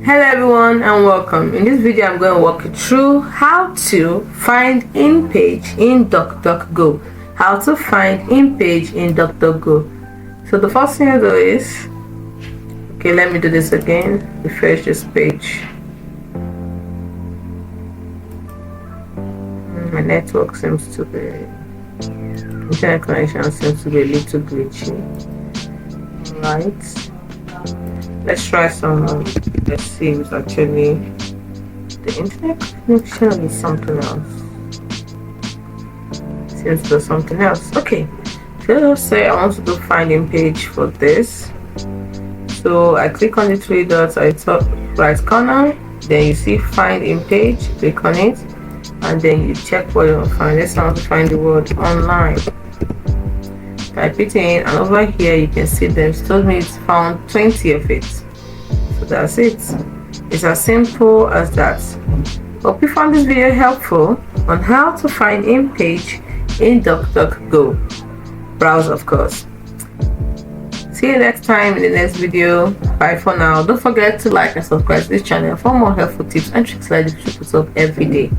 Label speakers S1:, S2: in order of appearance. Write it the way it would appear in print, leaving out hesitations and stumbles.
S1: Hello everyone and welcome. In this video I'm going to walk you through how to find in page in Duckduckgo. How to find in page in Duckduckgo. So the first thing you do is, let me do this again. Refresh this page. My network seems to be, internet connection seems to be a little glitchy. Right. Let's try some. Let's see if it's actually the internet connection is something else. Seems to be something else. Okay, so let's say I want to do finding page for this. So I click on the three dots at the top right corner. Then you see find in page. Click on it, and then you check what you want to find. Let's say I want to find the word online. Type it in, and over here you can see them. It told me it's found 20 of it. So that's it. It's as simple as that. Hope you found this video helpful on how to find in page in Duckduckgo. Browse, of course. See you next time in the next video. Bye for now. Don't forget to like and subscribe to this channel for more helpful tips and tricks like this we put up every day.